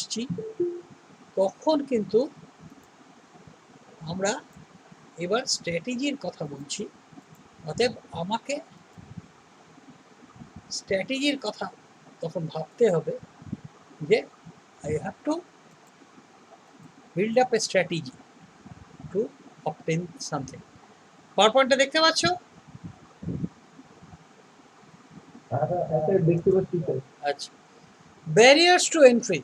আসছি, তখন কিন্তু আমরা এবার স্ট্র্যাটেজির কথা বলছি। অতএব আমাকে স্ট্র্যাটেজির কথা তখন ভাবতে হবে যে I have to build up a strategy to obtain something. Power পয়েন্টটা দেখতে পাচ্ছ? আচ্ছা, barriers to entry.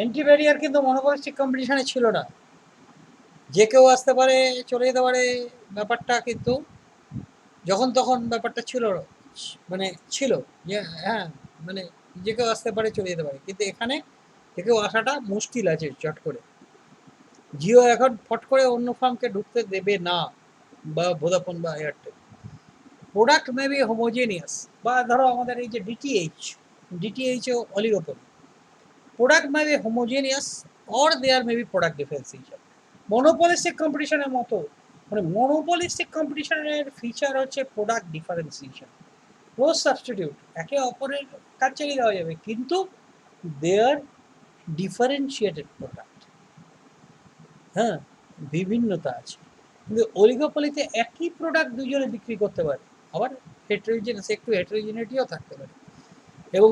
Entry barrier কিন্তু মনোপলিস্টিক কম্পিটিশনে ছিল না, যে কেউ আসতে পারে, চলে যেতে পারে, ব্যাপারটা কিন্তু যখন তখন ব্যাপারটা ছিল, মানে ছিল যে হ্যাঁ মানে যে কেউ আসতে পারে, চলে যেতে পারে, কিন্তু এখানে যে কেউ আসাটা মুশকিল আছে চট করে। জিও এখন ফট করে অন্য ফার্মকে ঢুকতে দেবে না, বা ভোদাফোন বা Airtel. Product may be homogeneous, বা ধরো আমাদের এই যে ডিটিএইচ ও oligopoly, product may be homogeneous or there may be product differentiation. Monopolistic কম্পিটিশনের মতো, মানে মনোপলিস্টিক কম্পিটিশনের ফিচার হচ্ছে প্রোডাক্ট ডিফারেন্সিয়েশন। ক্লোজ সাবস্টিটিউট, একে অপরের কাজ চালিয়ে দেওয়া যাবে, কিন্তু দেয়ার ডিফারেন্সিয়েটেড প্রোডাক্ট, হ্যাঁ, বিভিন্নতা আছে। কিন্তু অলিগোপলিতে একই প্রোডাক্ট দুজনে বিক্রি করতে পারে, আবার হেটারোজেনাস, একটু হেটারোজেনিটিও থাকতে পারে। এবং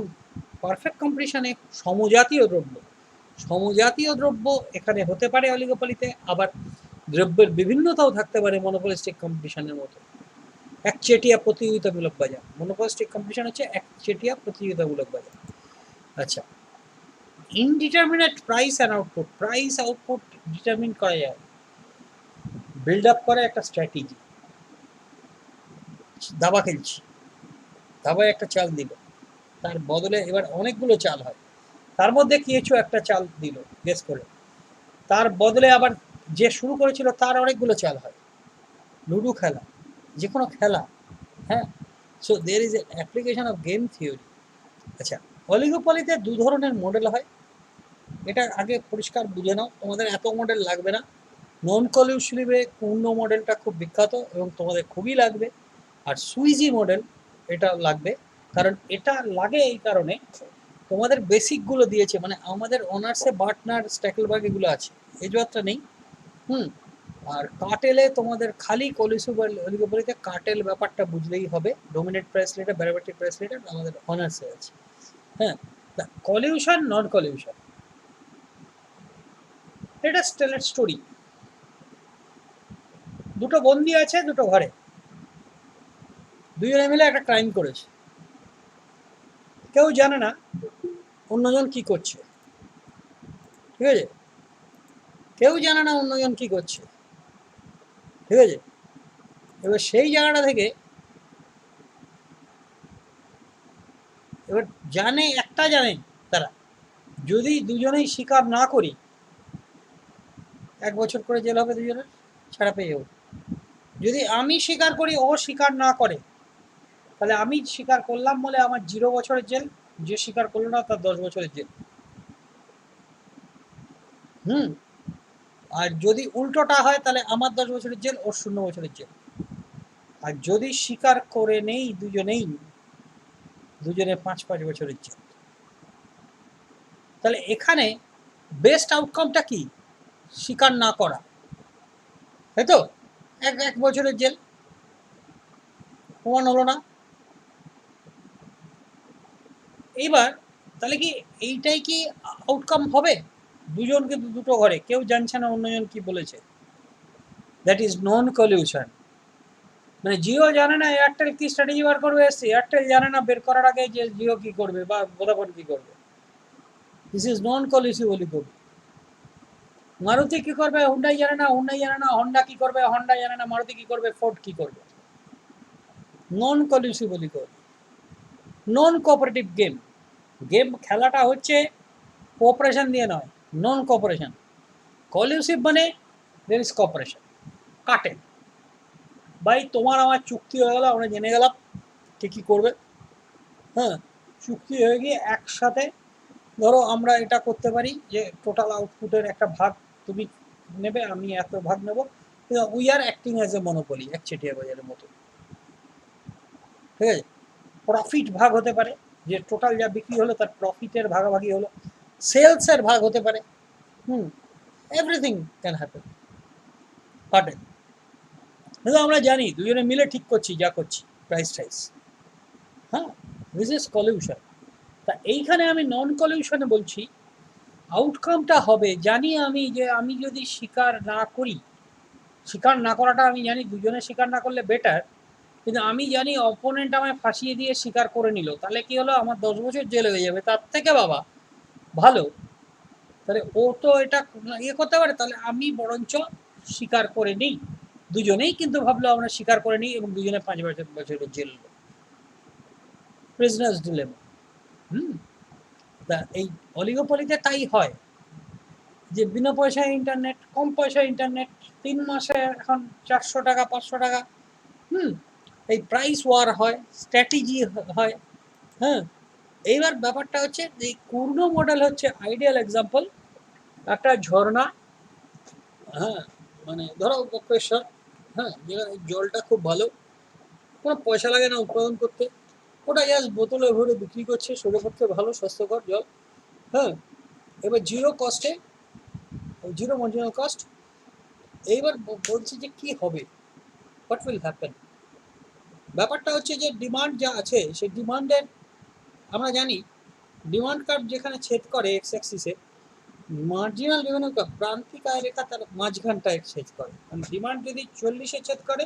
পারফেক্ট কম্পিটিশনে সমজাতীয় দ্রব্য এখানে হতে পারে অলিগোপলিতে, আবার দ্রব্যের বিভিন্নতাও থাকতে পারে মনোপলিস্টিক কম্পিটিশনের মতো। একচেটিয়া প্রতিযোগিতামূলক বাজার, মনোপলিস্টিক কম্পিটিশন হচ্ছে একচেটিয়া প্রতিযোগিতামূলক বাজার। আচ্ছা, indeterminate price and output, price output determine করা যায়, বিল্ড আপ করে একটা স্ট্র্যাটেজি। দাবা খেলছি, দাবায় একটা চাল দিল, তার বদলে এবার অনেকগুলো চাল হয়, তার মধ্যে কিছু একটা চাল দিল গেস করে, তার বদলে আবার যে শুরু করেছিল তার অনেকগুলো চাল হয়। লুডো খেলা, যে কোনো খেলা, হ্যাঁ। So there is a application of game theory. আচ্ছা, অলিগোপলিতে দু ধরনের মডেল হয়, এটা আগে পরিষ্কার বুঝে নাও, তোমাদের এত মডেল লাগবে না। নন কলিউশিভে পূর্ণ মডেলটা খুব বিখ্যাত এবং তোমাদের খুবই লাগবে। আর সুইজি মডেল এটা লাগবে, কারণ এটা লাগে এই কারণে তোমাদের বেসিকগুলো দিয়েছে, মানে আমাদের অনার্সে বার্টনার, স্ট্যাকেলবার্গ এগুলো আছে, এই যাত্রা নেই। আর কার্টেলে তোমাদের খালি কলিউসিভ অলিগোপলিতে কার্টেল ব্যাপারটা বুঝলেই হবে, dominate price leader, derivative price leader আমাদের অনার্সে আছে। হ্যাঁ, কলিউশন নন কলিউশন এটা স্টেলের স্টোরি। দুটো বন্দি আছে দুটো ঘরে, দুজনে মিলে একটা ক্রাইম করেছে, কেউ জানে না অন্যজন কি করছে, ঠিক আছে, কেউ জানে না অন্যজন কি করছে, ঠিক আছে। এবার সেই জায়গাটা থেকে এবার জানে তারা, যদি দুজনেই স্বীকার না করি 1 বছর করে জেল হবে, দুজনের ছাড়া পেয়ে যাবো। যদি আমি স্বীকার করি, ও স্বীকার না করে, তাহলে আমি স্বীকার করলাম বলে আমার 0 বছরের জেল, যে স্বীকার করলো না তার 10 বছরের জেল। আর যদি উল্টোটা হয় তাহলে আমার 10 বছরের জেল, ওর 0 বছরের জেল। আর যদি স্বীকার করে নেই দুজনে 5 বছরের জেল। তাহলে এখানে বেস্ট আউটকামটা কি? স্বীকার না করা, তাই তো? 1 বছরের জেল, প্রমাণ হলো না। এইবার তাহলে কি এইটাই কি আউটকাম হবে? দুজন কিন্তু দুটো ঘরে, কেউ জানছে না অন্যজন কি বলেছে, দ্যাট ইজ নন কলিউশন। মানে জিও জানে না এয়ারটেল কি স্ট্র্যাটেজি বার করবে, এয়ারটেল জানে না বের করার আগে যে জিও কি করবে বা ভোদাফোন কি করবে। This is non collusive oligopoly. Maruti কি করবে হুন্ডাই জানে না, হন্ডা কি করবে হন্ডা জানে না, মারুতি কি করবে ফোর্ড কি করবে। Non collusive oligopoly, non cooperative game. Game খেলাটা হচ্ছে কোঅপারেশন দিয়ে নয়, নন কোঅপারেশন। কলিউসিভ মানে দের ইজ কোঅপারেশন, কাটে ভাই, তোমার আমার চুক্তি হয়ে গেল, আমরা জেনে গেলাম কে কী করবে। হ্যাঁ, চুক্তি হয়ে গিয়ে একসাথে ধরো আমরা এটা করতে পারি যে টোটাল আউটপুটের একটা ভাগ তুমি নেবে, আমি এত ভাগ নেব, we are acting as a monopoly, একচেটিয়া বাজারের মতো, ঠিক আছে। প্রফিট ভাগ হতে পারে, যে টোটাল যা বিক্রি হলো তার প্রফিটের ভাগাভাগি হলো, সেলসের ভাগ হতে পারে, এভরিথিং ক্যান হ্যাপেন পার্টেন। কিন্তু আমরা জানি দুজনে মিলে ঠিক করছি যা করছি প্রাইস টাইস, হ্যাঁ, দিস ইজ কলিউশন। তা এইখানে আমি নন কলিউশনে বলছি আউটকামটা হবে, জানি আমি যে আমি যদি স্বীকার না করি, স্বীকার না করাটা আমি জানি দুজনে স্বীকার না করলে বেটার, কিন্তু আমি জানি অপোনেন্ট আমায় ফাঁসিয়ে দিয়ে স্বীকার করে নিল, তাহলে কি হলো, আমার 10 বছর জেল হয়ে যাবে, তার থেকে বাবা ভালো, তাহলে ও তো এটা ইয়ে করতে পারে, তাহলে আমি বরঞ্চ স্বীকার করে নিই। দুজনেই কিন্তু ভাবলো আমরা স্বীকার করে নিই এবং দুজনে 5 বছরের জেল, প্রিজনার্স ডিলেমা। তা এই অলিগোপলিতে তাই হয় যে বিনা পয়সায় ইন্টারনেট, কম পয়সায় ইন্টারনেট, 3 মাসে এখন 400 টাকা 500 টাকা, এই প্রাইস ওয়ার হয়, স্ট্র্যাটেজি হয়, হ্যাঁ। এইবার ব্যাপারটা হচ্ছে এই পূর্ণ মডেল হচ্ছে আইডিয়াল এক্সাম্পল, একটা ঝর্ণা, হ্যাঁ, মানে ধরো বক্রেশ্বর, হ্যাঁ, যেখানে জলটা খুব ভালো, কোনো পয়সা লাগে না উৎপাদন করতে, ওটা জাস্ট বোতলে ভরে বিক্রি করছে, শরীরের পক্ষে ভালো স্বাস্থ্যকর জল, হ্যাঁ। এবার জিরো কস্টে, জিরো মার্জিনাল কস্ট। এইবার বলছি যে কি হবে, হোয়াট উইল হ্যাপেন। ব্যাপারটা হচ্ছে যে ডিমান্ড যা আছে সেই ডিমান্ডের, আমরা জানি ডিমান্ড কার্ভ যেখানে ছেদ করে এক্স অ্যাক্সিসে, মার্জিনাল রেভিনিউ কার্ভ প্রান্তিক আয় রেখা তার মাঝখানটায় ছেদ করে, মানে ডিমান্ড যদি 40-এ ছেদ করে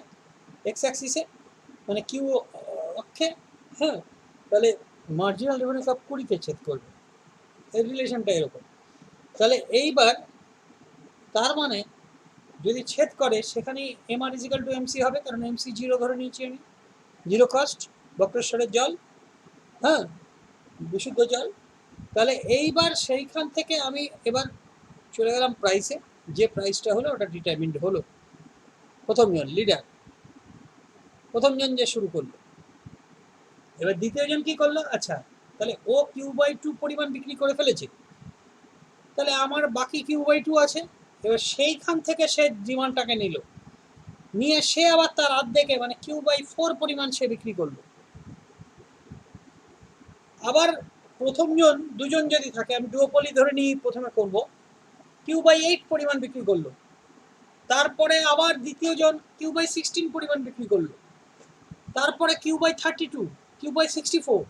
এক্স অ্যাক্সিসে, মানে কিউ অক্ষে, হ্যাঁ, তাহলে মার্জিনাল রেভিনিউ কার্ভ 20-তে ছেদ করবে, এর রিলেশনটা এরকম। তাহলে এইবার তার মানে যদি ছেদ করে সেখানে এমআর ইজিক্যাল টু এমসি হবে, কারণ এমসি জিরো ধরে নিয়েছি আমি, জিরো কস্ট, বক্রেশ্বরের জল, হ্যাঁ, বিশুদ্ধ জল। তাহলে এইবার সেইখান থেকে আমি এবার চলে গেলাম প্রাইসে, যে প্রাইসটা হলো ওটা ডিটারমিন্ড হলো। প্রথম জন লিডার, প্রথম জন যে শুরু করলো, এবার দ্বিতীয় জন কি করলো, আচ্ছা তাহলে ও Q/2 পরিমাণ বিক্রি করে ফেলেছে, তাহলে আমার বাকি Q/2 আছে, এবার সেইখান থেকে সে ডিমান্ডটাকে নিল, নিয়ে সে আবার তার অর্ধেকে মানে Q/4 পরিমাণ সে বিক্রি করলো। আবার প্রথম জন দুজন যদি থাকে, আমি ডুওপলি ধরে নিয়ে প্রথমে করব, Q/8 পরিমাণ বিক্রি করলো, তারপরে আবার দ্বিতীয় জন Q/16 পরিমাণ বিক্রি করলো, তারপরে Q/32, Q/64,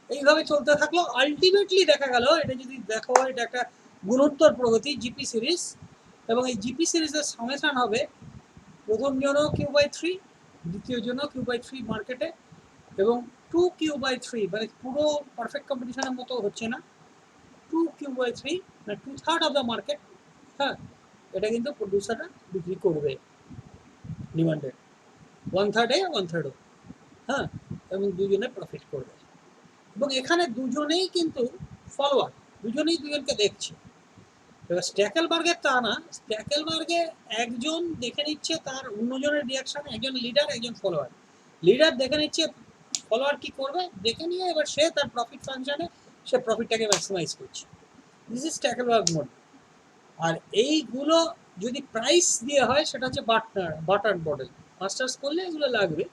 এইভাবে চলতে থাকলো। আলটিমেটলি দেখা গেল, এটা যদি দেখো হয় এটা একটা গুণোত্তর প্রগতি জিপি সিরিজ, এবং এই জিপি সিরিজের সামেশন হবে প্রথম জনও Q/3, দ্বিতীয় জনও Q/3 মার্কেটে, এবং 2Q/3, মানে পুরো পারফেক্ট কম্পিটিশনের মতো হচ্ছে না, 2Q/3 মানে 2/3 অফ দ্য মার্কেট, হ্যাঁ, এটা কিন্তু প্রডিউসাররা বিক্রি করবে ডিমান্ডেড 1/3 1/3, হ্যাঁ, এবং দুজনে প্রফিট করবে। এবং এখানে দুজনেই কিন্তু ফলোয়ার, দুজনেই দুজনকে দেখছে। এবার স্ট্যাকেলবার্গের তা না, স্ট্যাকেলবার্গে একজন দেখে নিচ্ছে তার অন্যজনের রিয়াকশন, একজন লিডার একজন ফলোয়ার, লিডার দেখে নিচ্ছে ফলোয়ার কি করবে, দেখে নিয়ে এবার সে তার প্রফিট ফাংশনে সে প্রফিটটাকে ম্যাক্সিমাইজ করছে, দিস ইজ স্ট্যাকেলবার্গ মডেল। আর এইগুলো যদি প্রাইস দিয়ে হয় সেটা হচ্ছে বাটার মডেল, মাস্টার্স করলে এগুলো লাগবে,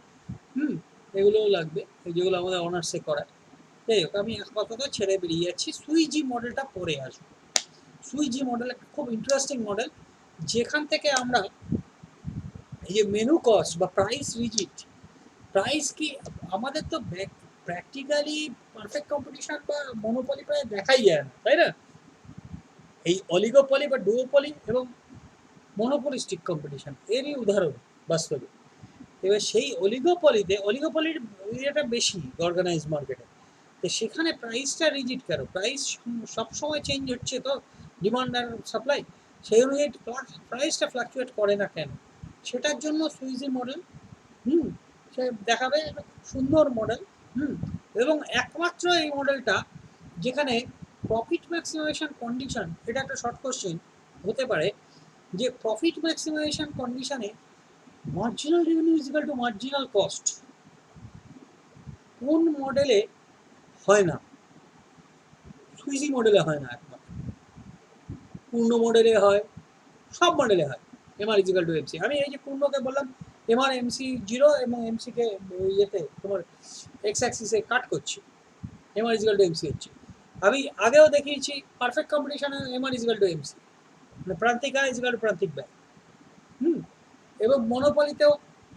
এগুলোও লাগবে, যেগুলো আমাদের অনার্সে করায়। যাই হোক, আমি আপাতত ছেড়ে বেরিয়ে যাচ্ছি, সুইজি মডেলটা পরে আসবো। সুইজি মডেল একটা খুব ইন্টারেস্টিং মডেল, যেখান থেকে আমরা এই যে মেনু কস্ট বা প্রাইস রিজিট, প্রাইস কি আমাদের তো প্র্যাকটিক্যালি পারফেক্ট কম্পিটিশন বা মনোপলি প্রায় দেখাই যায় না, তাই না? এই অলিগোপলি বা ডুওপলি এবং মনোপলিস্টিক কম্পিটিশন এরই উদাহরণ বাস্তবে। এবার সেই অলিগোপলির ইয়েটা বেশি অর্গানাইজ মার্কেটে, তো সেখানে প্রাইসটা রিজিট কেন, প্রাইস সবসময় চেঞ্জ হচ্ছে তো, ডিমান্ড আর সাপ্লাই, সেই অনুযায়ী প্রাইসটা ফ্লাকচুয়েট করে না কেন, সেটার জন্য সুইজি মডেল সে দেখাবে, একটা সুন্দর মডেল। এবং একমাত্র এই মডেলটা যেখানে প্রফিট ম্যাক্সিমাইজেশন কন্ডিশন, এটা একটা শর্ট কোশ্চেন হতে পারে, যে প্রফিট ম্যাক্সিমাইজেশন কন্ডিশনে marginal revenue is equal two marginal cost কোন মডেলে হয় না, সুইজি মডেলে হয় না, একমাত্র পূর্ণ মডেলে হয়, সব মডেলে হয় এমআর ইজিক্যাল টু এমসি। আমি এই যে পূর্ণকে বললাম এমআর এমসি জিরো এবং এমসিকে ইয়েতে তোমার এক্স অ্যাক্সিসে কাট করছি, MR is equal to MC হচ্ছে। আমি আগেও দেখিয়েছি পারফেক্ট কম্পিটিশনে MR is equal to MC, মানে প্রান্তিক আয় ইজ ইকুয়াল টু প্রান্তিক ব্যয়। এবং মনোপলিতেও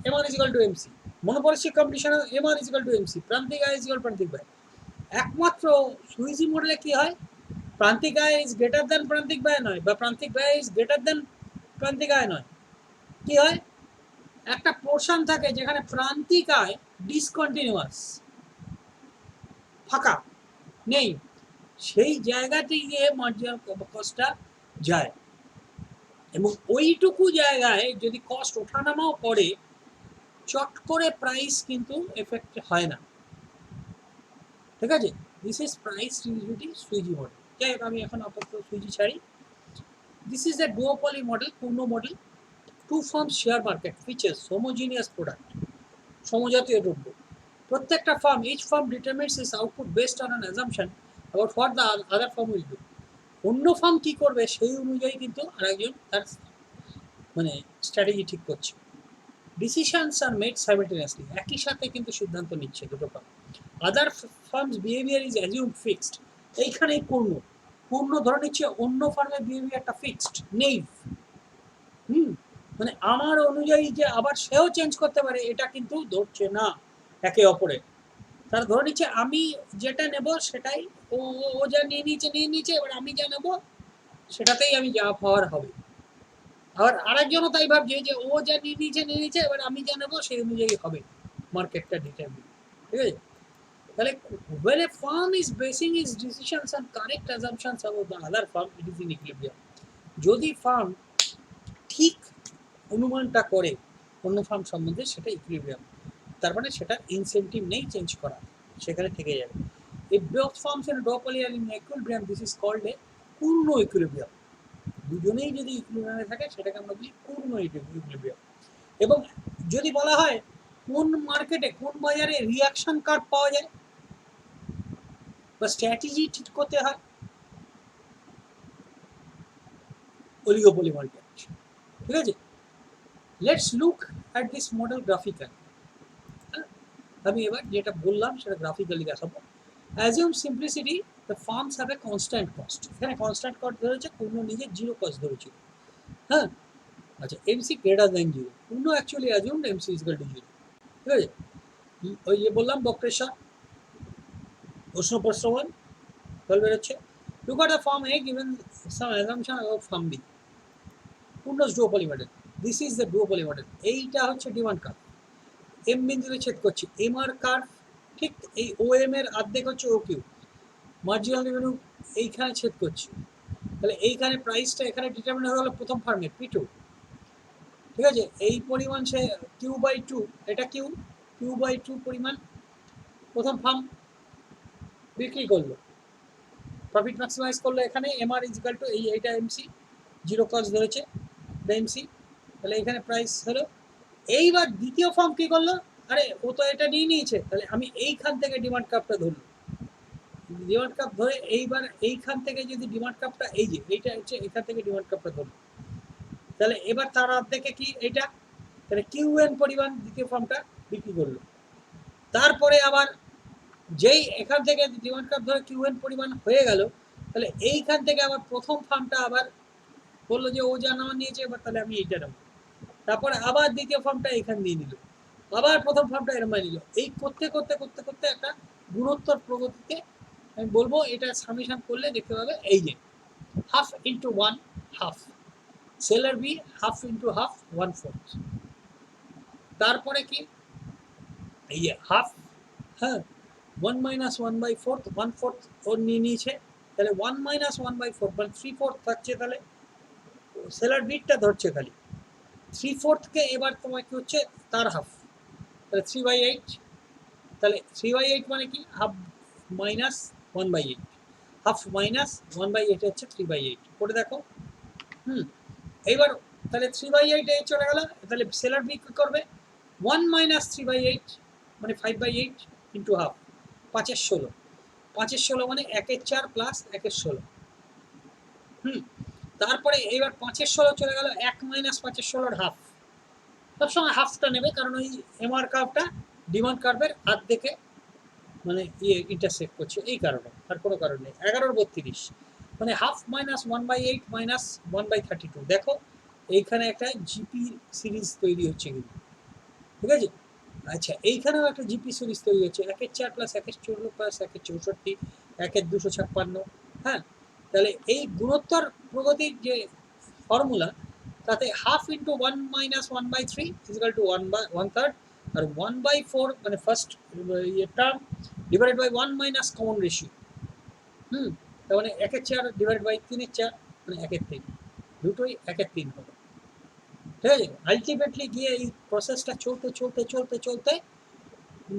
MR is equal to MC, monopolistic কম্পিটিশনে MR is equal to MC, প্রান্তিক আয় ইজ ইকুয়াল প্রান্তিক ব্যয়। একমাত্র সুইজি মডেলে কি হয়, প্রান্তিক আয় ইজ গ্রেটার দেন প্রান্তিক ব্যয় নয়, বা প্রান্তিক ব্যয় ইজ গ্রেটার দেন প্রান্তিক আয় নয়, কি হয় একটা পোর্শন থাকে যেখানে প্রান্তিক আয় ডিসকন্টিনিউয়াস, ফাঁকা নেই, সেই জায়গাতে গিয়ে মার্জিনাল কস্টটা যায়, এবং ওইটুকু জায়গায় যদি কস্ট ওঠানামাও করে চট করে প্রাইস কিন্তু এফেক্ট হয় না, ঠিক আছে। This is price relativity Sweezy model. যাই হোক আমি এখন আপাতত সুইজি ছাড়ি। This is a duopoly model, পূর্ণ model. Two firms share market features homogeneous product, সমজাতীয় দ্রব্য। প্রত্যেকটা firm, each firm determines its output based on an assumption about what the other firm will do. অন্য firm কী করবে সেই অনুযায়ী কিন্তু আরেকজন তার মানে স্ট্র্যাটেজি ঠিক করছে। ডিসিশনস আর মেড সাইমেলটেনিয়াসলি, একই সাথে কিন্তু সিদ্ধান্ত নিচ্ছে দুটো firm. Other farms behaviour is assume fixed, এইখানেই পূর্ণ ধরে নিচ্ছে অন্য ফার্মের বিহেভিয়ারটা ফিক্সড নেই। মানে আমার অনুযায়ী যে আবার সেও চেঞ্জ করতে পারে এটা কিন্তু ধরছে না একে অপরে। তারা ধরে নিচ্ছে আমি যেটা নেব সেটাই ও যা নিয়ে নিয়েছে, এবার আমি যা নেব সেটাতেই আমি যা পাওয়ার হবে। আবার আরেকজনও তাই ভাবছে যে ও যা নিয়ে নিয়েছে, এবার আমি যা নেবো সেই অনুযায়ী হবে মার্কেটটা ডিটারমিন, ঠিক আছে। তাহলে when a firm is basing its decisions on correct assumptions about the other firm, it is in equilibrium. যদি ফার্ম ঠিক অনুমানটা করে অন্য ফার্ম সম্বন্ধে সেটা ইকুইলিব্রিয়াম, তার মানে সেটা ইনসেন্টিভ নেই চেঞ্জ করা, সেখানে থেকে যাবে। If both firms in a duopoly are in equilibrium, this is called a পূর্ণ ইকুইলিব্রিয়াম। দুজনেই যদি ইকুইলিব্রিয়ামে থাকে সেটাকে আমরা বলি পূর্ণ ইকুইলিব্রিয়াম। এবং যদি বলা হয় কোন মার্কেটে কোন বাজারে রিঅ্যাকশন কার্ভ পাওয়া যায় বা স্ট্র্যাটেজি ঠিক করতে হয়, অলিগোপলি মার্কেট, ঠিক আছে। Let's look at this model graphical. আমি এবার যেটা বললাম সেটা গ্রাফিক্যালি দেখাবো। Assume simplicity, the firms have a constant cost, এখানে কনস্ট্যান্ট কস্ট ধরেছে, পূর্ণ নিজের জিরো কস্ট ধরেছিল, হ্যাঁ। আচ্ছা, MC greater than zero, Cournot actually assume MC is equal to zero, ঠিক আছে। ওই যে বললাম বক্রেশ্বর প্রশ্ন প্রশ্রবণ ফল বেরোচ্ছে। Look at the firm A given some assumption about firm B, পূর্ণ duopoly model. This is the duopoly model. এইটা হচ্ছে ডিমান্ড কার্ভ, এম বিন্দুতে ছেদ করছে, এম আর কার্ভ, ঠিক এই ও এম এর অর্ধেক হচ্ছে ও কিউ, মার্জিনাল রেভিনিউ এইখানে ছেদ করছে, তাহলে এইখানে প্রাইসটা এখানে ডিটারমিন হয়ে গেল প্রথম ফার্মের পি টু, ঠিক আছে। এই পরিমাণ সে কিউ বাই টু, এটা কিউ বাই টু পরিমাণ প্রথম ফার্ম বিক্রি করলো, প্রফিট ম্যাক্সিমাইজ করলো, এখানে এমআর ইজ ইকুয়াল টু এইটা এমসি, জিরো কস্ট ধরেছে এমসি, তাহলে এখানে প্রাইস হলো। এইবার দ্বিতীয় ফার্ম কি করলো, আরে ও তো এটা নিয়ে নিয়েছে, তাহলে আমি এইখান থেকে ডিমান্ড কার্ভটা ধরলো, ডিমান্ড কার্ভ ধরে এইবার এইখান থেকে যদি ডিমান্ড কার্ভটা এই যে এইটা হচ্ছে এখান থেকে ডিমান্ড কার্ভটা ধরলো, তাহলে এবার তার অর্ধেকে কি এইটা, তাহলে কিউএন পরিমাণ দ্বিতীয় ফার্মটা বিক্রি করলো। তারপরে আবার যেই এখান থেকে ডিমান্ড কার্ভ ধরে কিউএন পরিমাণ হয়ে গেল, তাহলে এইখান থেকে আবার প্রথম ফার্মটা আবার বললো যে ও যা নেওয়া নিয়েছে, এবার তাহলে আমি এইটা নেবো, তারপরে আবার দ্বিতীয় ফার্মটা এখান দিয়ে নিল, আবার প্রথম ফার্মটা এরম নিল, এই করতে করতে করতে করতে একটা গুণোত্তর প্রগতিতে আমি বলবো এটা সামেশন করলে দেখতে পাবে এই যে half into one half, seller B half into half one fourth, তারপরে কি এই যে হাফ, হ্যাঁ, one minus one by fourth, one fourth ওর নিয়ে নিয়েছে, তাহলে one minus one by fourth মানে থ্রি ফোর্থ থাকছে, তাহলে সেলার বিটটা ধরছে খালি থ্রি ফোর্থকে, এবার তোমার কি হচ্ছে তার হাফ, তাহলে থ্রি বাই এইট, তাহলে থ্রি বাই এইট মানে কি half minus one by eight, half minus one by eight হচ্ছে থ্রি বাই এইট, করে দেখো। এইবার তাহলে থ্রি বাই এইট এই চলে গেল, তাহলে সেলার বি কী করবে, one minus three by eight মানে five by eight into half, পাঁচের ষোলো, পাঁচের ষোলো মানে একের চার প্লাস একের ষোলো, তারপরে এইবার পাঁচের ষোলো চলে গেল, এক মাইনাস পাঁচের ষোলোর হাফ, সবসময় হাফটা নেবে কারণ ওই এমআর কার্ভটা ডিমান্ড কার্ভের অর্ধেকে মানে ইন্টারসেক্ট করছে এই কারণে, আর কোনো কারণ নেই। 11/32 মানে হাফ মাইনাস 1/8 মাইনাস 1/32। দেখো এইখানে একটা জিপি সিরিজ তৈরি হচ্ছে কিন্তু, ঠিক আছে। আচ্ছা এইখানেও একটা জিপি সিরিজ তৈরি হচ্ছে, 1/4 প্লাস 1/14 প্লাস 1/64 1/256। হ্যাঁ, তাহলে এই গুণোত্তর প্রগতির যে ফর্মুলা, তাতে হাফ ইন্টু 1 - 1/3 ইজিক্যাল টু 1/1/3, আর 1/4 মানে first term divided by 1 minus common ratio. তার মানে 1/4 ডিভাইড বাই 3/4 মানে 1/3, দুটোই 1/3 হবে, ঠিক আছে। আলটিমেটলি গিয়ে এই প্রসেসটা চলতে চলতে চলতে চলতে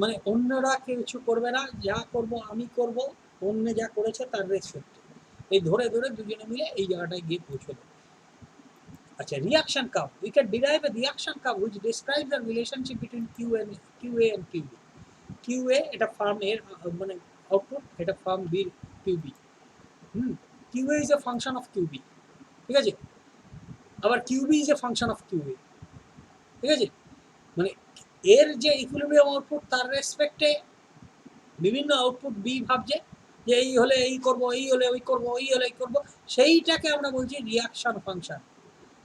মানে অন্যরা কিছু করবে না, যা করব আমি করব, অন্য যা করেছে তার রেসপেক্ট, এই ধরে ধরে দুজনে মিলে এই জায়গাটায় গিয়ে পৌঁছলো। আচ্ছা, reaction curve, we can derive a reaction curve which describes the relationship between QA and QB. QA এটা ফার্ম এর মানে আউটপুট, এটা ফার্ম বির QB। QA is a function of QB, ঠিক আছে। আবার QB is a function of QA, ঠিক আছে। মানে এর যে ইকুইলিব্রিয়াম আউটপুট তার রেসপেক্টে বিভিন্ন আউটপুট বি ভাবছে যে এই হলে এই করব, এই হলে ওই করব, এই হলে এই করব, সেইটাকে আমরা বলছি রিয়াকশন ফাংশন,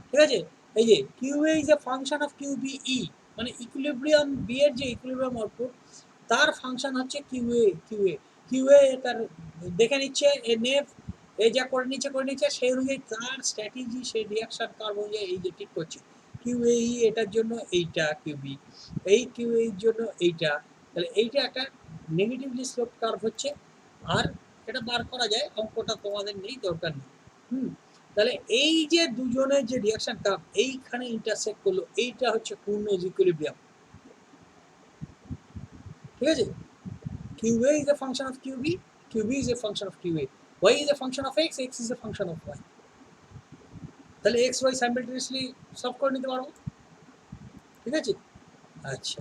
ঠিক আছে। এই যে QA is a function of কিউবিই, মানে ইকুইলিব্রিয়াম বি এর যে ইকুইলিব্রিয়াম আউটপুট তার ফাংশন হচ্ছে কিউএ। কিউএ তার দেখে নিচ্ছে এ নেভ, এ যা করে নিচ্ছে সেই অনুযায়ী তার স্ট্র্যাটেজি, সেই রিয়াকশন কার্ভ অনুযায়ী এই যে ঠিক করছে কিউএই এটার জন্য এইটা, কিউবি এই কিউএর জন্য এইটা, তাহলে এইটা একটা নেগেটিভলি স্লোপ কার্ভ হচ্ছে। আর এটা বার করা যায়, অঙ্কটা তোমাদের নেই, দরকার নেই। তাহলে এই যে দুজনের যে রিয়াকশন কার্ভ এইখানে ইন্টারসেক্ট করলো, এইটা হচ্ছে কুর্নোজ ইকুইলিব্রিয়াম, ঠিক আছে। QA is a function of QB, QB is a function of QA, Y is a function of X, X is a function of Y। তাহলে X Y সাইমালটেনিয়াসলি সলভ করে নিতে পারবো, ঠিক আছে। আচ্ছা,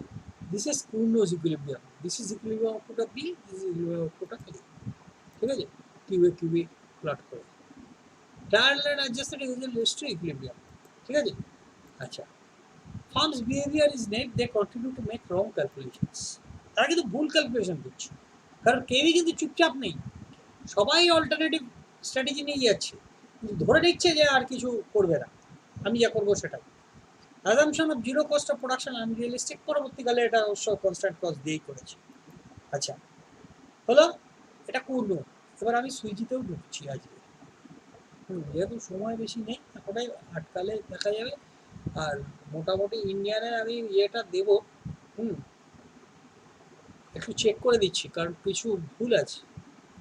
this is Cournot equilibrium, this is equilibrium output of B, this is equilibrium output of A, ঠিক আছে। QA QB plot করে trial and adjusted equation leads to equilibrium, ঠিক আছে। আচ্ছা, firm's behaviour is net they continue to make wrong calculations, তারা কিন্তু ভুল calculation করছে, কারণ কেউই কিন্তু চুপচাপ নেই, সবাই অল্টারনেটিভ স্ট্র্যাটেজি নিয়ে যাচ্ছে, কিন্তু ধরে নিচ্ছে যে আর কিছু করবে না, আমি যা করবো সেটাই। Assumption of zero cost of production unrealistic, পরবর্তীকালে এটা অবশ্য কনস্ট্যান্ট কস্ট দিয়েই করেছে। আচ্ছা হলো, এটা করবো। এবার আমি সুইচিতেও ঢুকছি আজকে, যেহেতু সময় বেশি নেই, ওটাই আটকালে দেখা যাবে। আর মোটামুটি ইন্ডিয়ানের আমি ইয়েটা দেবো, একটু চেক করে দিচ্ছি, কারণ কিছু ভুল আছে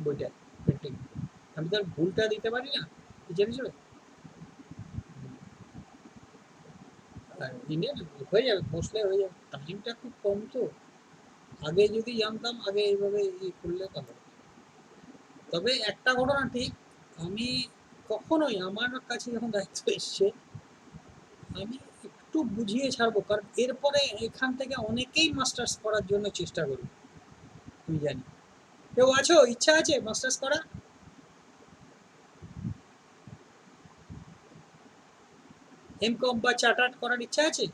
বইটা প্রিন্টিং, আমি তার ভুলটা দিতে পারি না টিচার হিসেবে। ইন্ডিয়ান হয়ে যাবে, বসলে হয়ে যাবে, টাইমটা খুব কম তো, আগে যদি জানতাম আগে এইভাবে করলে ভালো। তবে একটা ঘটনা ঠিক, আমি কখনোই আমার কাছে যখন দায়িত্ব এসছে আমি একটু বুঝিয়ে ছাড়বো, কারণ এরপরে এখান থেকে অনেকেই মাস্টার্স করার জন্য চেষ্টা করবে, আমি জানি। কেউ আছো, ইচ্ছা আছে মাস্টার্স করা? এমকম বা চার্টার্ড করার ইচ্ছা আছে?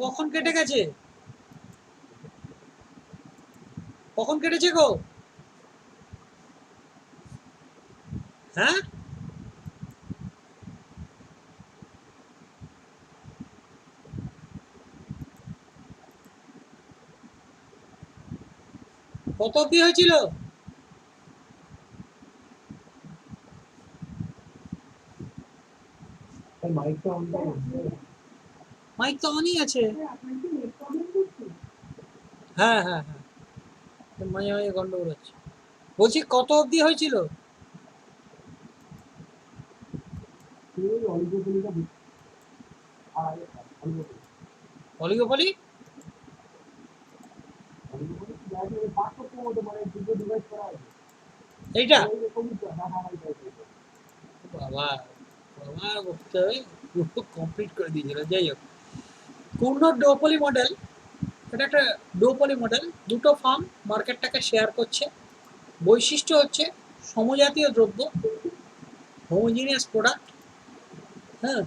কখন কেটে গেছে, কখন কেটেছে গো? হ্যাঁ, কত অব্দি হয়েছিল? মাইক তো অনই আছে। হ্যাঁ হ্যাঁ হ্যাঁ, মাঝে মাঝে গন্ডগোল হচ্ছে। বলছি কত অব্দি হয়েছিল? অলিগোপলি এইটা বাবা, বাবা বলতে হবে পুরো কমপ্লিট করে দিয়েছিল। যাই হোক, পূর্ণ ডুওপলি মডেল, এটা একটা ডুওপলি মডেল, দুটো ফার্ম মার্কেটটাকে শেয়ার করছে। বৈশিষ্ট্য হচ্ছে সমজাতীয় দ্রব্য, হোমোজিনিয়াস প্রোডাক্ট, হ্যাঁ,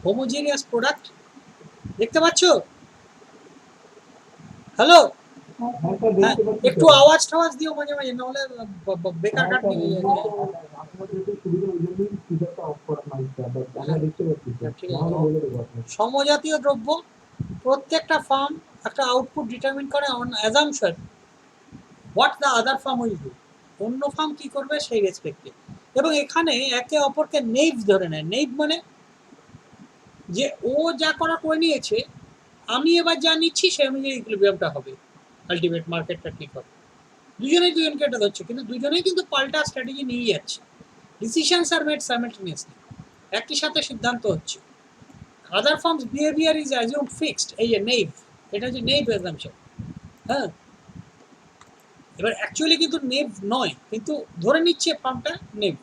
হোমোজিনিয়াস প্রোডাক্ট, দেখতে পাচ্ছ? হ্যালো, হ্যাঁ, একটু আওয়াজ টাওয়াজ দিও মাঝে মাঝে, নাহলে বেকার কাট নিয়ে যাবে। সমজাতীয় দ্রব্য, প্রত্যেকটা ফার্ম একটা আউটপুট ডিটারমিন করে on assumption what the other firm will do, অন্য ফার্ম কি করবে সেই রেসপেক্টে। এবং এখানে একে অপরকে নেইভ ধরে নেয়। নেইভ মানে যে ও যা করা করে নিয়েছে, আমি এবার যা নিচ্ছি সে অনুযায়ী ইকুইলিব্রিয়ামটা হবে, আলটিমেট মার্কেটটা ঠিক হবে। দুজনেই দুজনকে এটা ধরছে, কিন্তু দুজনেই কিন্তু পাল্টা স্ট্র্যাটেজি নিয়ে যাচ্ছে। ডিসিশনস আর মেড সাইমালটেনিয়াসলি, একই সাথে সিদ্ধান্ত হচ্ছে। Other farms behaviour is assume fixed, এই যে নেইভ, এটা যে নেইভ অ্যাজাম্পশন, হ্যাঁ। এবার অ্যাকচুয়ালি কিন্তু নেভ নয়, কিন্তু ধরে নিচ্ছে ফার্মটা নেভ।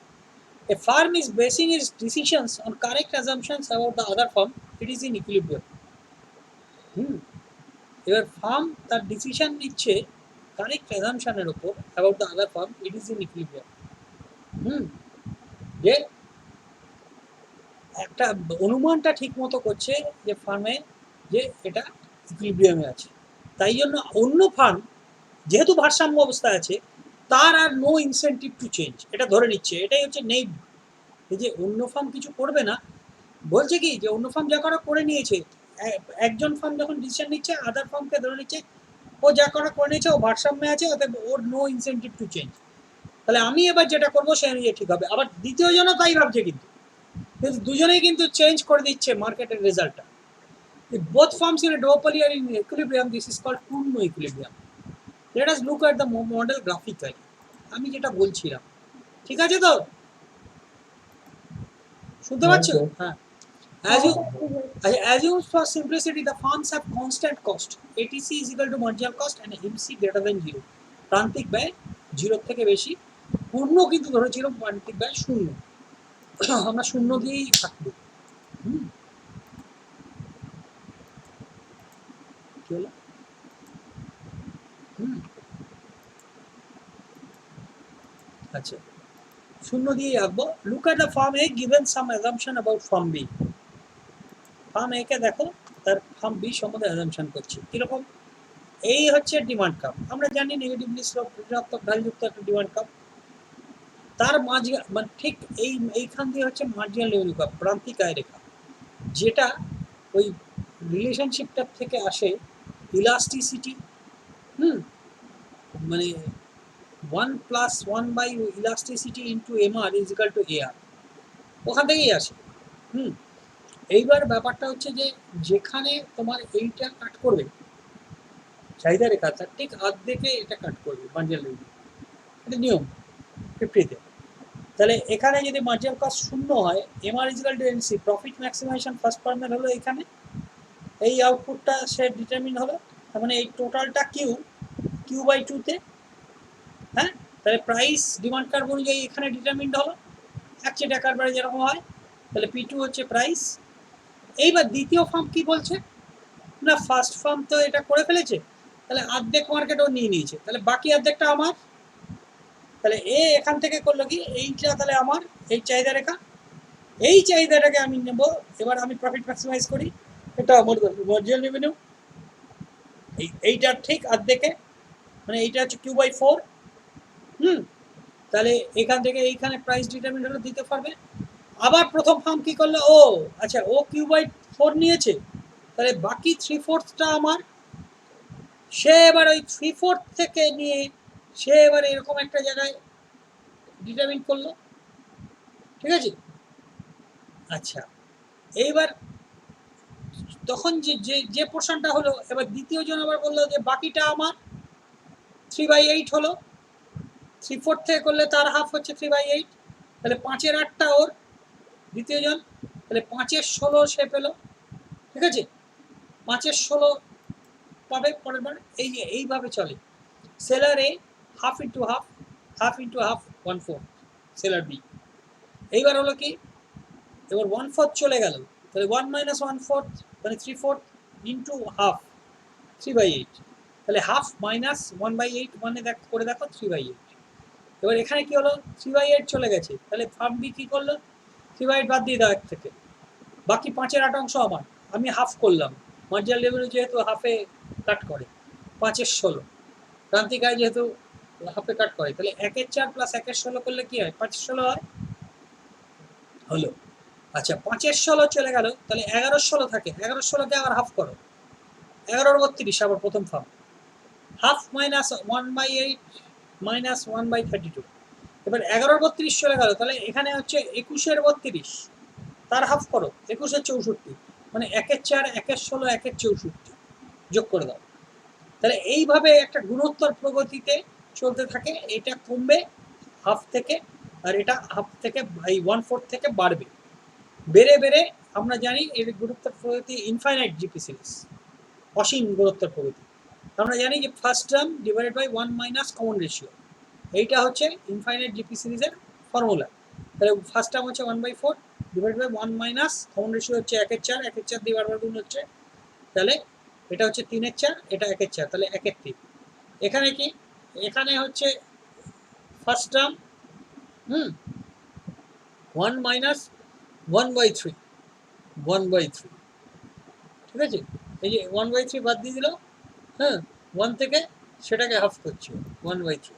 A firm is basing its decisions on correct assumptions about the other firm, it is in equilibrium. এবার ফার্ম তার ডিসিশন নিচ্ছে কারেক্ট অ্যাজাম্পশনের উপর about the other farm, it is in equilibrium. যে একটা অনুমানটা ঠিক মতো করছে যে ফার্মে যে এটা ইকুইলিব্রিয়ামে আছে, তাই জন্য অন্য ফার্ম যেহেতু ভারসাম্য অবস্থায় আছে তার আর নো ইনসেন্টিভ টু চেঞ্জ, এটা ধরে নিচ্ছে। এটাই হচ্ছে নেই, যে অন্য ফার্ম কিছু করবে না, বলছে কি যে অন্য ফার্ম যা করা করে নিয়েছে, একজন ফার্ম যখন ডিসিশন নিচ্ছে আদার ফার্মকে ধরে নিচ্ছে ও যা করা করে নিয়েছে, ও ভারসাম্যে আছে, অতএব ওর নো ইনসেন্টিভ টু চেঞ্জ। তাহলে আমি এবার যেটা করবো সে অনুযায়ী ঠিক হবে। আবার দ্বিতীয় জনও তাই ভাবছে, কিন্তু দুজনেই কিন্তু চেঞ্জ করে দিচ্ছে মার্কেটের রেজাল্টটা। both firms in a duopoly are in equilibrium, this is called পূর্ণ equilibrium. Let us look at the model graphically. আমি যেটা বলছিলাম, ঠিক আছে তো? শুনতে পাচ্ছ? হ্যাঁ। Assume for simplicity the firms have constant cost, ATC is equal to marginal cost and MC greater than 0, প্রান্তিক ব্যয় 0 থেকে বেশি। পূর্ণ কিন্তু ধরেছিল প্রান্তিক ব্যয় 0, আমরা 0 দিয়েই থাকবো। কি হলো? আচ্ছা, 0 দিয়েই রাখবো। Look at the firm A given some assumption about firm B. Firm A কে দেখো, তার ফার্ম বি সম্বন্ধে অ্যাজাম্পশন করছি কিরকম। এই হচ্ছে ডিমান্ড কার্ভ, আমরা জানি নেগেটিভলি স্লোপ ঋণাত্মক ঢালযুক্ত একটা ডিমান্ড কার্ভ। তার মাঝে মানে ঠিক এইখান দিয়ে হচ্ছে মার্জিনাল রেভিনিউ কার্ভ, প্রান্তিক আয় রেখা, যেটা ওই রিলেশনশিপটা থেকে আসে ইলাস্টিসিটি, মানে 1 + 1 by elasticity into MR is equal to AR, ওখান থেকেই আসে। এইবার ব্যাপারটা হচ্ছে যে যেখানে তোমার এইটা কাট করবে চাহিদা রেখা, তার ঠিক আর্ধেকে এটা কাট করবে মার্জিনাল রেভিনিউ, এটা নিয়ম 50-তে। তাহলে এখানে যদি মার্জিনাল কস্ট 0 হয়, MR is equal two MC, profit maximisation first ফার্মের হলো এখানে, এই আউটপুটটা সে ডিটারমিন হলো, তার মানে এই টোটালটা Q/2-তে, হ্যাঁ। তাহলে প্রাইস ডিমান্ড কার্ভ অনুযায়ী এখানে ডিটারমিন্ড হলো, একচে টাকার বাড়ি যেরকম হয়। তাহলে P2 হচ্ছে প্রাইস। এইবার দ্বিতীয় ফার্ম কি বলছে না, ফার্স্ট ফার্ম তো এটা করে ফেলেছে, তাহলে অর্ধেক মার্কেট ও নিয়ে নিয়েছে, তাহলে বাকি অর্ধেকটা আমার। তাহলে এখান থেকে করলো কি, এইটা তাহলে আমার এই চাহিদা রেখা, এই চাহিদাটাকে আমি নেব, এবার আমি প্রফিট ম্যাক্সিমাইজ করি, এটা আমার মার্জিনাল রেভিনিউ, এইটার ঠিক অর্ধেকে, মানে এইটা হচ্ছে Q/4। তাহলে এখান থেকে এইখানে প্রাইস ডিটারমিন হলো দিতে পারবে। আবার প্রথম ফার্ম কি করলো, ও আচ্ছা ও Q/4 নিয়েছে, তাহলে বাকি 3/4টা আমার। সে এবার ওই 3/4 থেকে নিয়ে সে এবার এরকম একটা জায়গায় ডিটারমিন করলো, ঠিক আছে। আচ্ছা, এইবার তখন যে পোর্শনটা হলো, এবার দ্বিতীয় জন আবার বললো যে বাকিটা আমার 3/8 হলো, 3/4 থেকে করলে তার হাফ হচ্ছে 3/8, তাহলে 5-এর 8টা ওর দ্বিতীয় জন, তাহলে 5-এর 16 সে পেলো, ঠিক আছে। 5-এর 16 পাবে পরের বার, এইভাবে চলে। Seller A half into half, half into half 1/4, seller B। এইবার হলো কি, এবার 1/4 চলে গেল, তাহলে 1 - 1/4 মানে 3/4 ইন্টু হাফ 3/8, তাহলে হাফ মাইনাস 1/8 মানে করে দেখো 3/8। এবার এখানে কি হলো, 3/8 চলে গেছে, তাহলে ফার্ম বি কি করলো, 3/8 বাদ দিয়ে দাও এক থেকে, বাকি 5/8 অংশ আমার, আমি হাফ করলাম, মার্জিনাল লেভেল যেহেতু হাফে কাট করে, 5/16, ক্রান্তিকায় যেহেতু হাফে কাট করে, তাহলে 1/4 প্লাস 1/16 করলে কি হয়, 5/16 হয়, হলো। আচ্ছা 5/16 চলে গেল, তাহলে 11/16 থাকে, 11/16কে আবার হাফ করো, 11/32 আবার প্রথম ফার্ম, হাফ মাইনাস 1/8 মাইনাস 1/32, এবার 11/32 চলে গেল, তাহলে এখানে হচ্ছে 21/32, তার হাফ করো 21/64, মানে 1/4 1/16 1/64 যোগ করে দাও, তাহলে এইভাবে একটা গুণোত্তর প্রগতিতে চলতে থাকে, এটা কমবে হাফ থেকে, আর এটা হাফ থেকে এই 1/4 থেকে বাড়বে, বেড়ে বেড়ে আমরা জানি এর গুণোত্তর প্রগতি ইনফাইনাইট জিপি সিরিজ, অসীম গুণোত্তর প্রগতি। আমরা জানি যে first term divided by 1 minus common ratio, এইটা হচ্ছে ইনফাইনাইট জিপি সিরিজের ফর্মুলা। তাহলে ফার্স্ট টার্ম হচ্ছে 1/4 divide by 1 minus common ratio হচ্ছে 1/4, 1/4 দিয়ে বারবার গুণ হচ্ছে, তাহলে এটা হচ্ছে 3/4, এটা 1/4, তাহলে 1/3। এখানে কি, এখানে হচ্ছে ফার্স্ট টার্ম 1 মাইনাস 1/3, 1/3, ঠিক আছে, এই যে 1/3 বাদ দিয়ে দিল, হ্যাঁ 1 থেকে সেটাকে হাফ করছে 1/3,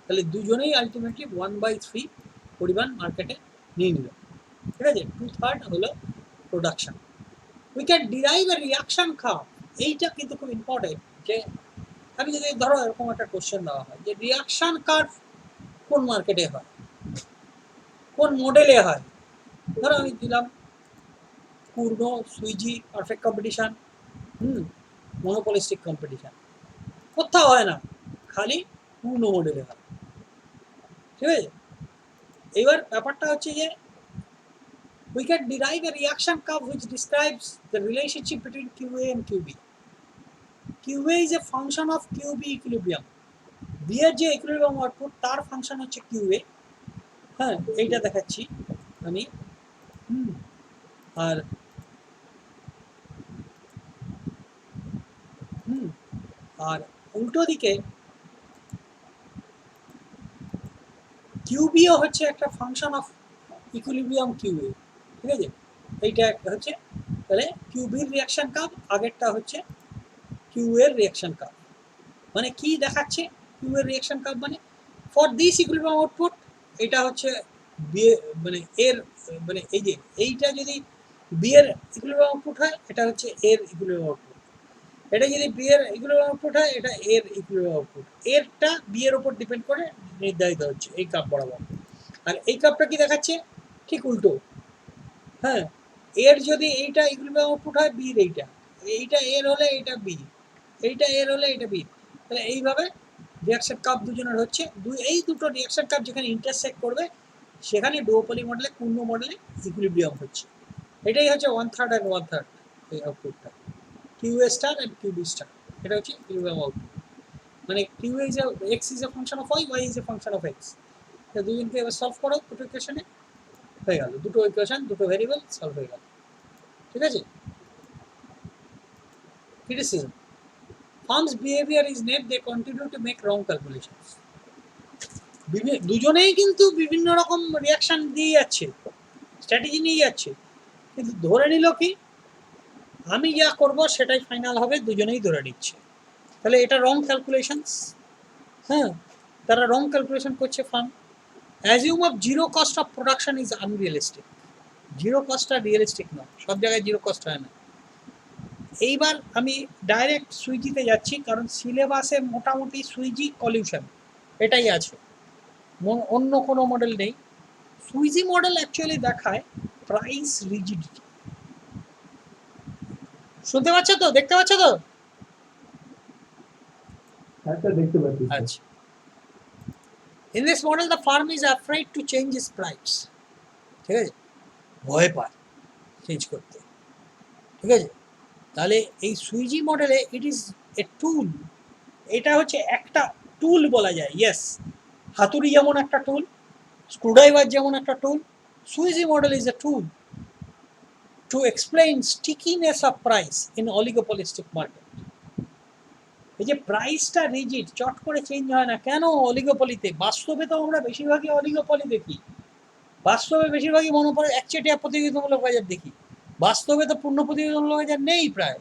তাহলে দুজনেই আলটিমেটলি 1/3 পরিমাণ মার্কেটে নিয়ে নিল, ঠিক আছে। 2/3 হলো production. We can derive a reaction curve, এইটা কিন্তু খুব ইম্পর্টেন্ট, যে আমি যদি ধরো এরকম একটা কোশ্চেন দেওয়া হয় যে রিয়াকশন কার্ভ কোন মার্কেটে হয়, কোন মডেলে হয়, ধরো আমি দিলাম পূর্ণ, Sweezy, perfect competition, monopolistic competition, কোথাও হয় না, খালি পূর্ণ মডেলে হয়, ঠিক আছে। এবার ব্যাপারটা হচ্ছে যে we can derive a reaction curve which describes the relationship between QA and QB. QA is a function of QB equilibrium. B এর যে ইকুইলিব্রিয়াম আউটপুট তার ফাংশন হচ্ছে QA, হ্যাঁ এইটা দেখাচ্ছি আমি, আর আর উল্টো দিকে কিউবিও হচ্ছে একটা ফাংশন অফ ইকুইলিব্রিয়াম কিউএ, ঠিক আছে, এইটা একটা হচ্ছে, তাহলে কিউবির রিয়াকশন কার্ভ, আগেরটা হচ্ছে কিউ এর রিয়াকশন কার্ভ, মানে কি দেখাচ্ছে কিউ এর রিয়াকশন কার্ভ, মানে ফর দিস ইকুইলিব্রিয়াম আউটপুট, এটা হচ্ছে বি মানে এর, মানে এই যে এইটা যদি বি এর ইকুইলিব্রিয়াম আউটপুট হয়, এটা হচ্ছে এর ইকুইলিব্রিয়াম আউটপুট, এটা যদি বি এর ইকুইলিব্রিয়াম আউটপুট হয়, এটা এর ইকুইলিব্রিয়াম আউটপুট, এরটা বি এর উপর ডিপেন্ড করে নির্ধারিত হচ্ছে এই কাপ বরাবর, আর এই কাপটা কি দেখাচ্ছে ঠিক উল্টো, হ্যাঁ এর যদি এইটা ইকুইলিব্রিয়াম আউটপুট হয় বির, এইটা এইটা এর হলে এইটা বি, এইটা এর হলে এটা বি, তাহলে এইভাবে রিয়াকশন কাপ দুজনের হচ্ছে, এই দুটো রিয়াকশন কাপ যেখানে ইন্টারসেক্ট করবে সেখানে ডুওপলি মডেলে, পূর্ণ মডেলে ইকুইলিব্রিয়াম হচ্ছে, এটাই হচ্ছে 1/3 and 1/3 এই আউটপুটটা, QA star and QB star, এটা হচ্ছে ইকুইলিব্রিয়াম আউটপুট, মানে QA is X is a function of Y is a function of X, দুজনকে এবার সলভ করো দুটো ইকুয়েশনে, হয়ে গেল দুটো ইকুয়েশন, দুটো ভেরিয়েবল সলভ হয়ে গেল, ঠিক আছে। Criticism, firms behaviour is net, they continue to make wrong calculations, দুজনেই কিন্তু বিভিন্ন রকম রিয়াকশন দিয়ে যাচ্ছে, স্ট্র্যাটেজি নিয়ে যাচ্ছে, কিন্তু ধরে নিল কি আমি যা করব সেটাই ফাইনাল হবে, দুজনেই ধরে নিচ্ছে, তাহলে এটা রং ক্যালকুলেশনস, হ্যাঁ তারা রং ক্যালকুলেশন করছে firm. Assume of zero cost of production is unrealistic, zero কস্টটা রিয়েলিস্টিক নয়, সব জায়গায় জিরো কস্ট হয় না। এইবার আমি ডাইরেক্ট সুইজিতে যাচ্ছি, কারণ সিলেবাসে মোটামুটি সুইজি কলিউশন এটাই আছে, অন্য কোনো মডেল নেই। সুইজি মডেল অ্যাকচুয়ালি দেখায় প্রাইস রিজিডিটি, শুনতে পাচ্ছ তো, দেখতে পাচ্ছ তো? দেখতে পাচ্ছি। আচ্ছা, in this model the firm is afraid to change its price, ঠিক আছে, ভয় পায় চেঞ্জ করতে, ঠিক আছে। তাহলে এই সুইজি মডেলে ইট ইজ এ টুল, এটা হচ্ছে একটা টুল বলা যায়, ইয়েস, হাতুড়ি যেমন একটা টুল, স্ক্রুড্রাইভার যেমন একটা টুল, Sweezy model is a tool to explain stickiness of price in oligopolistic market. এই যে প্রাইসটা রিজিড, চট করে চেঞ্জ হয় না কেন অলিগোপলিতে? বাস্তবে তো আমরা বেশিরভাগই অলিগোপলি দেখি, বাস্তবে বেশিরভাগই মনোপলি একচেটিয়া প্রতিযোগিতামূলক বাজার দেখি। বাস্তবে তো পূর্ণ প্রতিযোগিতামূলক বাজার নেই, প্রায়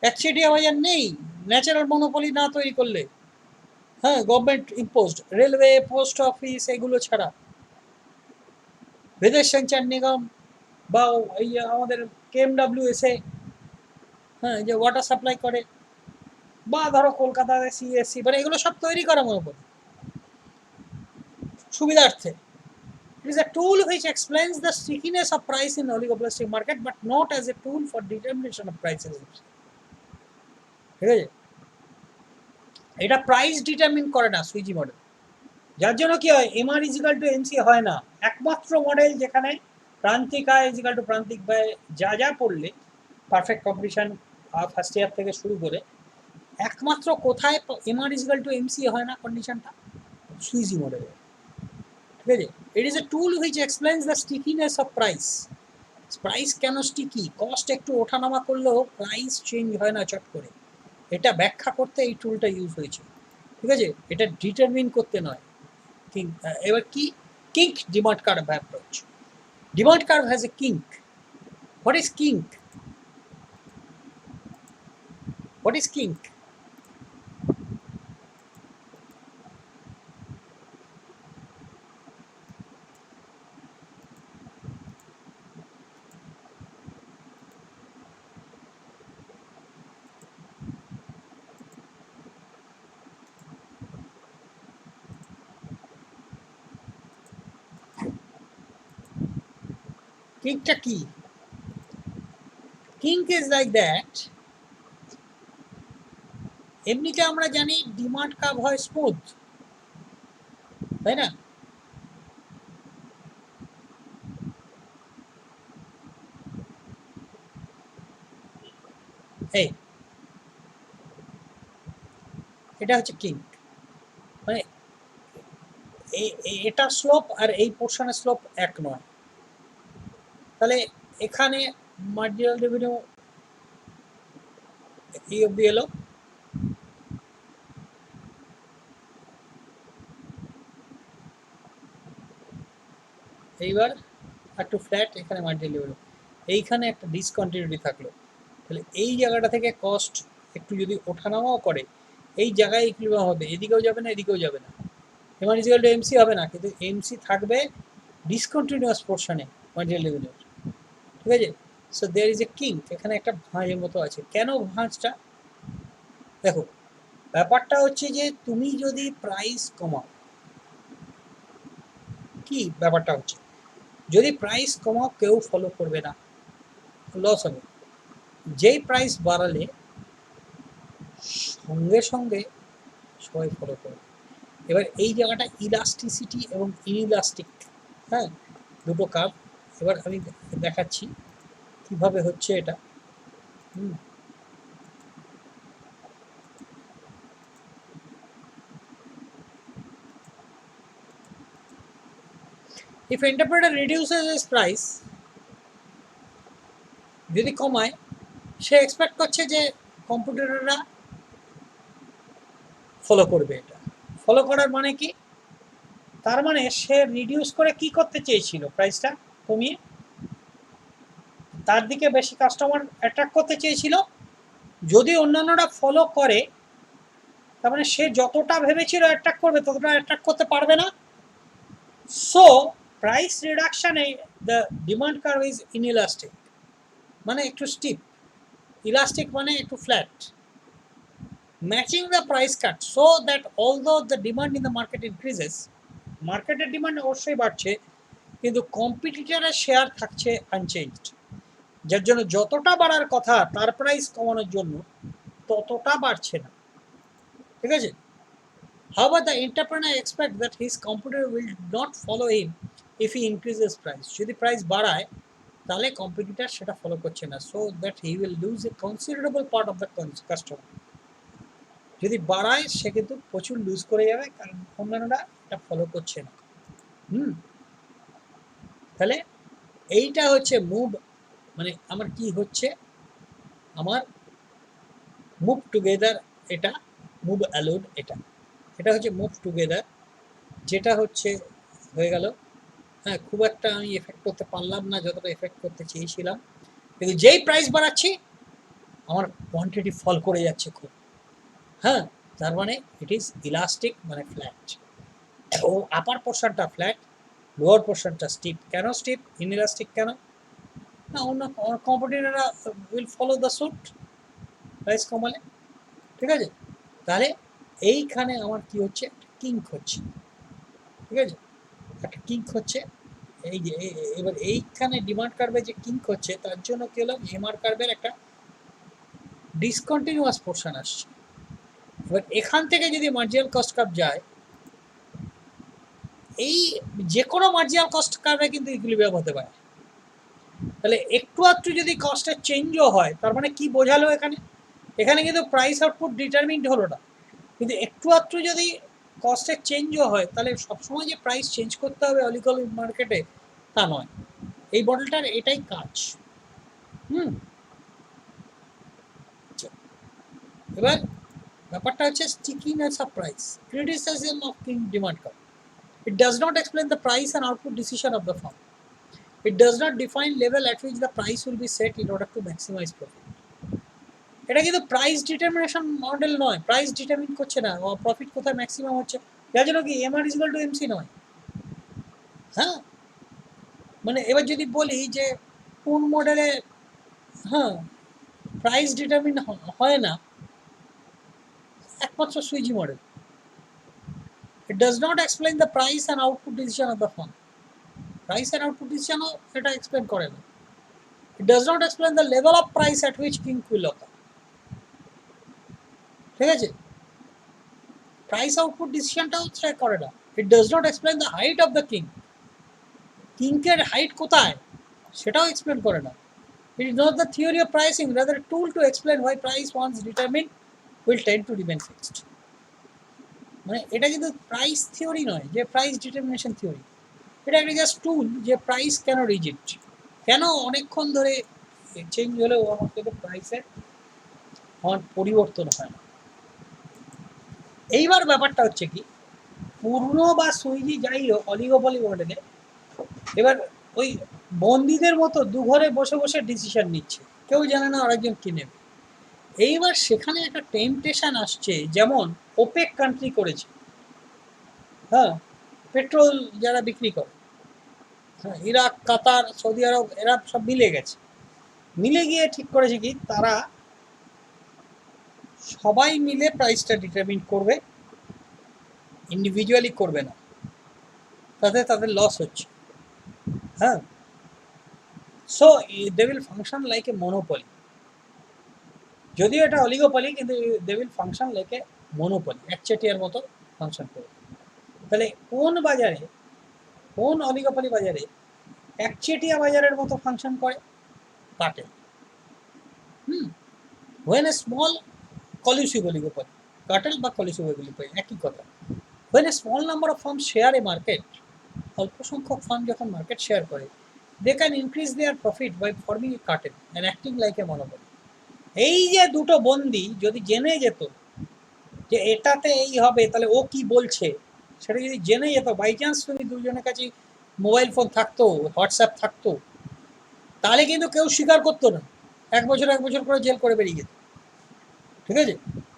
একচেটিয়া বাজার নেই ন্যাচারাল মনোপলি না তৈরি করলে। হ্যাঁ, government imposed railway, post office এগুলো ছাড়া, বিদেশ সঞ্চার নিগম বা এই যে আমাদের KMWSA, হ্যাঁ, যে ওয়াটার সাপ্লাই করে, বা ধরো কলকাতায় CSC, মানে এগুলো সব তৈরি করা মনোপলি সুবিধার্থে। It is a tool which explains the stickiness of price in oligopolistic market, but not as a tool for determination of prices. ঠিক আছে, এটা প্রাইস ডিটারমিন করে না সুইজি মডেল, যার জন্য কি হয়, MR ইজিক্যাল টু MC হয় না। একমাত্র মডেল যেখানে প্রান্তিক আয় ইজিক্যাল টু প্রান্তিক ব্যয় যা যা পড়লে পারফেক্ট কম্পিটিশন ফার্স্ট ইয়ার থেকে শুরু করে, একমাত্র কোথায় MR ইজিক্যাল টু MC হয় না কন্ডিশনটা, সুইজি মডেলে। ঠিক আছে, it is a tool which explains the stickiness of price. Price কেন স্টিকি, কস্ট একটু ওঠানামা করলেও প্রাইস চেঞ্জ হয় না চট করে, এটা ব্যাখ্যা করতে এই টুলটা ইউজ হয়েছে। ঠিক আছে, এটা ডিটারমিন করতে নয়। এবার কি kink demand curve approach. Demand curve has a kink. What is kink? What is kink? কিঙ্কটা কি? কিঙ্ক ইজ লাইক দ্যাট, এমনিতে আমরা জানি ডিমান্ড কার্ভ হয় স্মুথ, তাই না? এই এটা হচ্ছে কিঙ্ক, মানে এটা স্লোপ আর এই পোর্শনের স্লোপ এক নয়। তাহলে এখানে মার্জিনাল রেভিনিউ এই অবধি এলো, এইবার একটু ফ্ল্যাট, এখানে মার্জিনাল রেভিনিউ, এইখানে একটা ডিসকন্টিনিউটি থাকলো। তাহলে এই জায়গাটা থেকে কস্ট একটু যদি ওঠানামাও করে, এই জায়গায় ইকুইলিব্রিয়াম হবে, এদিকেও যাবে না এদিকেও যাবে না, MR ইজিক্যাল টু MC হবে না, কিন্তু MC থাকবে ডিসকন্টিনিউয়াস পোর্শনে মার্জিনাল রেভিনিউ। ঠিক আছে, সো দেয়ার ইজ এ কিঙ্ক, এখানে একটা ভাঁজের মতো আছে। কেন ভাঁজটা? দেখো, ব্যাপারটা হচ্ছে যে তুমি যদি প্রাইস কমাও, কি ব্যাপারটা হচ্ছে, যদি প্রাইস কমাও কেউ ফলো করবে না, লস হবে। যেই প্রাইস বাড়ালে সঙ্গে সঙ্গে সবাই ফলো করবে। এবার এই জায়গাটা ইলাস্টিসিটি এবং ইনইলাস্টিক, হ্যাঁ, দুটো কার্ভ। এবার আমি দেখাচ্ছি কিভাবে হচ্ছে এটা। If interpreter reduces his price, যদি কমায়, সে এক্সপেক্ট করছে যে কম্পিউটাররা ফলো করবে। এটা ফলো করার মানে কি? তার মানে সে রিডিউস করে কি করতে চেয়েছিল, প্রাইসটা কমিয়ে তার দিকে বেশি কাস্টমার অ্যাট্রাক্ট করতে চেয়েছিল। যদি অন্যান্যরা ফলো করে, তার মানে সে যতটা ভেবেছিল অ্যাট্রাক্ট করবে ততটা অ্যাট্রাক্ট করতে পারবে না। সো প্রাইস রিডাকশানে the demand curve is inelastic, মানে একটু স্টিপ, ইলাস্টিক মানে একটু flat. Matching the price cut so that although the demand in the market increases, মার্কেটের ডিমান্ড অবশ্যই বাড়ছে কিন্তু কম্পিটিটরের শেয়ার থাকছে আনচেঞ্জড, যার জন্য যতটা বাড়ার কথা তার প্রাইস কমানোর জন্য ততটা বাড়ছে না। ঠিক আছে, however the entrepreneur expects that his competitor will not follow him if he increases price. যদি প্রাইস বাড়ায় তাহলে কম্পিটিটর সেটা ফলো করছে না, so that he will lose A considerable part of the customer. যদি বাড়ায় সে কিন্তু প্রচুর লুজ করে যাবে, কারণ অন্যান্যরা এটা ফলো করছে না। তাহলে এইটা হচ্ছে মুভ, মানে আমার কি হচ্ছে, আমার মুভ টুগেদার এটা, মুভ অ্যালোড এটা, এটা হচ্ছে মুভ টুগেদার, যেটা হচ্ছে হয়ে গেল। হ্যাঁ, খুব একটা আমি এফেক্ট করতে পারলাম না যতটা এফেক্ট করতে চেয়েছিলাম, কিন্তু যেই প্রাইস বাড়াচ্ছি আমার কোয়ান্টিটি ফল করে যাচ্ছে খুব। হ্যাঁ, তার মানে ইট ইজ ইলাস্টিক, মানে ফ্ল্যাট। ও আপার পোর্শনটা ফ্ল্যাট, লোয়ার পোর্শনটা স্টিপ। কেন স্টিপ, ইনইলাস্টিক কেন না, অন্য কম্পিটিটররা will follow the suit price কমালে, ঠিক আছে। তাহলে এইখানে আমার কি হচ্ছে, একটা কিঙ্ক হচ্ছে, ঠিক আছে, একটা কিঙ্ক হচ্ছে। এই যে এবার এইখানে ডিমান্ড কার্ভে যে কিঙ্ক হচ্ছে, তার জন্য কি হলো, এমআর কার্ভের একটা ডিসকন্টিনিউয়াস পোর্শন আসছে। এবার এখান থেকে যদি মার্জিনাল কস্ট কার্ভ যায়, এই যে কোনো মার্জিনাল কস্ট কার্ভে কিন্তু ইকুইলিব্রিয়াম হতে পারে। তাহলে একটু আধটু যদি কস্টের চেঞ্জও হয়, তার মানে কি বোঝালো এখানে, এখানে কিন্তু প্রাইস আউটপুট ডিটারমিন্ড হলো না, কিন্তু একটু আধটু যদি কস্টের চেঞ্জও হয়, তাহলে সবসময় যে প্রাইস চেঞ্জ করতে হবে অলিগল মার্কেটে তা নয়। এই মডেলটার এটাই কাজ। এবার ব্যাপারটা হচ্ছে stickiness of price, criticism of king demand curve. It does not explain the price and output decision of the firm. It does not define level at which the price will be set in order to maximize profit. এটা কিন্তু price determination model নয়, price determine করছে না profit কোথায় maximum হচ্ছে, যার জন্য কি MR is equal to MC নয়। হ্যাঁ, মানে এবার যদি বলি যে কোন মডেলে হ্যাঁ প্রাইস ডিটারমিন হয় না, একমাত্র Sweezy model. It does not explain the price and output decision of the firm. Price and output decision এটা এক্সপ্লেন করে না। It does not explain the level of price at which king will occur. ঠিক আছে, price output ডিসিশনটাও track করে না। It does not explain the height of the king. কিংকের height কোথায় সেটাও এক্সপ্লেন করে না। It is not the theory of pricing, rather a tool to explain why price once determined will tend to remain fixed. মানে এটা কিন্তু price theory নয়, যে প্রাইস ডিটারমিনেশন থিওরি, এটা একটা জাস্ট টুল যে প্রাইস কেন রিজিড, কেন অনেকক্ষণ ধরে চেঞ্জ হলেও আমার কিন্তু প্রাইসের আমার পরিবর্তন হয় না। এইবার ব্যাপারটা হচ্ছে কি, পূর্ণ বা সুইজি যাই হোক অলিগোপলি মডেলে এবার ওই বন্দীদের মতো দুঘরে বসে বসে ডিসিশন নিচ্ছে, কেউ জানে না আরেকজন কি নেবে। এইবার সেখানে একটা টেম্পটেশন আসছে, যেমন ওপেক কান্ট্রি করেছে। হ্যাঁ, পেট্রোল যারা বিক্রি করে, হ্যাঁ, ইরাক, কাতার, সৌদি আরব, এরা সব মিলে গেছে, মিলে গিয়ে ঠিক করেছে কি তারা সবাই মিলে প্রাইসটা ডিটারমিন করবে, ইন্ডিভিজুয়ালি করবে না, তাতে তাদের লস হচ্ছে। হ্যাঁ, so they will function like a monopoly, যদিও এটা অলিগোপলি, কিন্তু they will function like a monopoly, একচেটিয়ার মতো ফাংশন করবে। তাহলে কোন বাজারে, কোন অলিগোপলি বাজারে একচেটিয়া বাজারের মতো ফাংশন করে, cartel. when a small collusive oligopoly, cartel বা collusive oligopoly একই কথা, when a small number of firms share a market, অল্প সংখ্যক ফার্ম যখন মার্কেট শেয়ার করে, they can increase their profit by forming a cartel and acting like a monopoly. এই যে দুটো বন্দি যদি জেনে যেত যে এটাতে এই হবে, তাহলে ও কি বলছে সেটা যদি জেনে যেত, বাই চান্স যদি দুজনের কাছে মোবাইল ফোন থাকতো, হোয়াটসঅ্যাপ থাকতো, তাহলে কিন্তু কেউ স্বীকার করতো না, এক বছর করে জেল করে বেরিয়ে যেত। ঠিক আছে,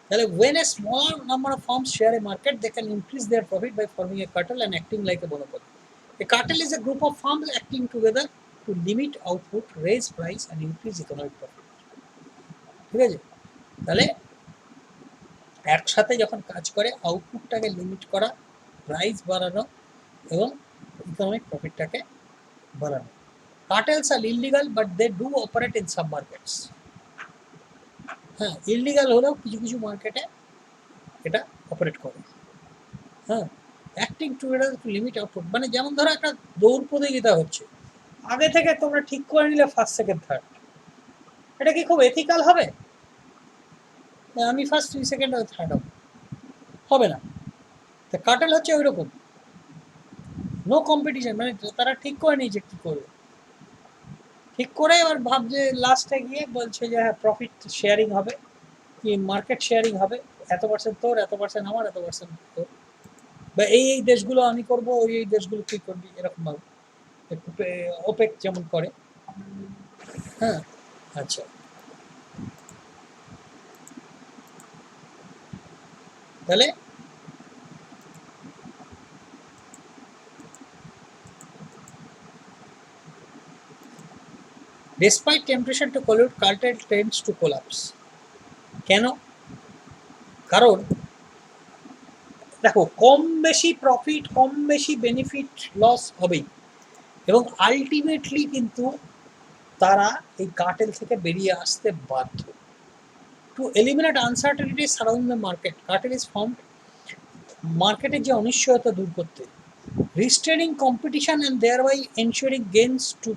তাহলে when a small number of firms share a market, they can increase their profit by forming a cartel and acting like a monopoly. A cartel is a group of firms acting together to limit output, raise price and increase economic profit. ঠিক আছে, তাহলে একসাথে যখন কাজ করে আউটপুটটাকে limit করা, price বাড়ানো এবং ইকোনমিক প্রফিটটাকে বাড়ানো। Cartels are illegal, but they do operate in sub markets. হ্যাঁ, ইললিগাল হলেও কিছু কিছু মার্কেটে এটা অপারেট করে। হ্যাঁ, acting together to limit output, মানে যেমন ধরো একটা দৌড় প্রতিযোগিতা হচ্ছে, আগে থেকে তোমরা ঠিক করে নিলে ফার্স্ট, সেকেন্ড, থার্ড, এটা কি খুব এথিক্যাল হবে? আমি ফার্স্ট, তুই সেকেন্ড, থার্ড হবে না। তো কার্টেল হচ্ছে ওই রকম, নো কম্পিটিশন, মানে তারা ঠিক করে নিয়েছে কি করবে, ঠিক করে এবার ভাবছে লাস্টে গিয়ে বলছে যে হ্যাঁ প্রফিট শেয়ারিং হবে, কি মার্কেট শেয়ারিং হবে, এত পার্সেন্ট তোর, এত পার্সেন্ট আমার, এত পার্সেন্ট তোর, বা এই দেশগুলো আমি করব, এই দেশগুলো তুই করবি, এরকম ভাবে ওপেক যেমন করে। হ্যাঁ, আচ্ছা, তাহলে despite temptation to collude, cartel tends to collapse. কেন? কারণ দেখো, কম বেশি প্রফিট, কম বেশি বেনিফিট লস হবেই, এবং আলটিমেটলি কিন্তু তারা এই কার্টেল থেকে বেরিয়ে আসতে বাধ্য। To eliminate uncertainty surround the market, cartel is formed মার্কেটের যে অনিশ্চয়তা দূর করতে, restraining competition and there by ensuring gains to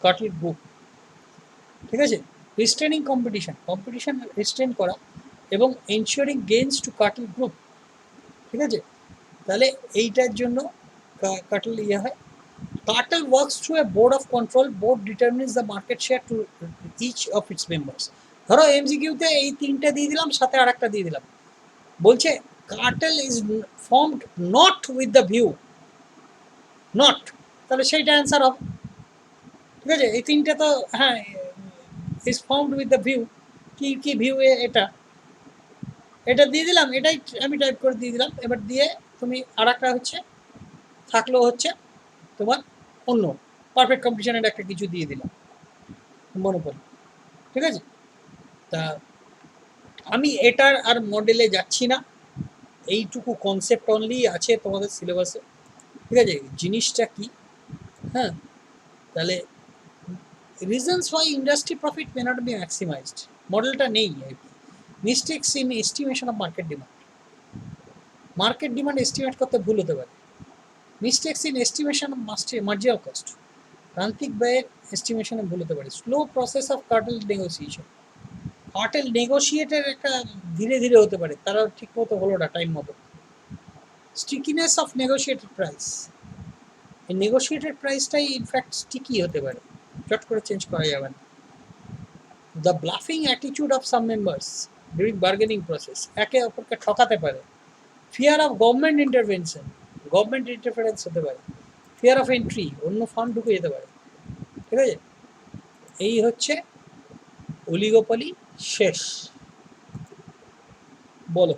cartel group. ঠিক আছে, রিস্ট্রেনিং কম্পিটিশন, কম্পিটিশন রিস্ট্রেন করা এবং ensuring gains to cartel group. ঠিক আছে, তাহলে এইটার জন্য কার্টেল ইয়ে হয়। Cartel works through a board of control. Board determines the market share to each of its members. ধরো এমসিকিউতে এই তিনটে দিয়ে দিলাম, সাথে আর একটা দিয়ে দিলাম, বলছে cartel is formed not with the view, not, তাহলে সেইটা অ্যান্সার হবে। ঠিক আছে, এই তিনটে তো হ্যাঁ, is formed with the view, কি কি ভিউ এটা, এটা দিয়ে দিলাম, এটাই আমি টাইপ করে দিয়ে দিলাম। এবার দিয়ে তুমি আর একটা হচ্ছে থাকলো হচ্ছে তোমার অন্য পারফেক্ট কম্পিটিশনের একটা কিছু দিয়ে দিলাম, মনে পড়লো। ঠিক আছে, তা আমি এটার আর মডেলে যাচ্ছি না, এইটুকু কনসেপ্ট অনলি আছে তোমাদের সিলেবাসে। ঠিক আছে, জিনিসটা কি, হ্যাঁ, তাহলে reasons why industry profit may not be maximised, মডেলটা নেই আর কি। Mistakes in estimation of market demand, market demand estimate করতে ভুল হতে পারে। Mistakes in estimation of marginal cost, প্রান্তিক ব্যয়ের এস্টিমেশনে ভুল হতে পারে। Slow process of cartel negotiation, cartel নেগোসিয়েটের একটা ধীরে ধীরে হতে পারে, তারা ঠিক মতো হলো না টাইম মতো। স্টিকিনেস অফ নেগোসিয়েটেড প্রাইস, এই নেগোসিয়েটেড প্রাইসটাই ইনফ্যাক্ট স্টিকি হতে পারে, চট করে চেঞ্জ করা যাবে না। The bluffing attitude of some members during bargaining process, একে অপরকে ঠকাতে পারে। Fear of government intervention, government interference হতে পারে। ফিয়ার অফ এন্ট্রি, অন্য ফান্ড ঢুকে যেতে পারে। ঠিক আছে, এই হচ্ছে অলিগোপলি শেষ। বলো।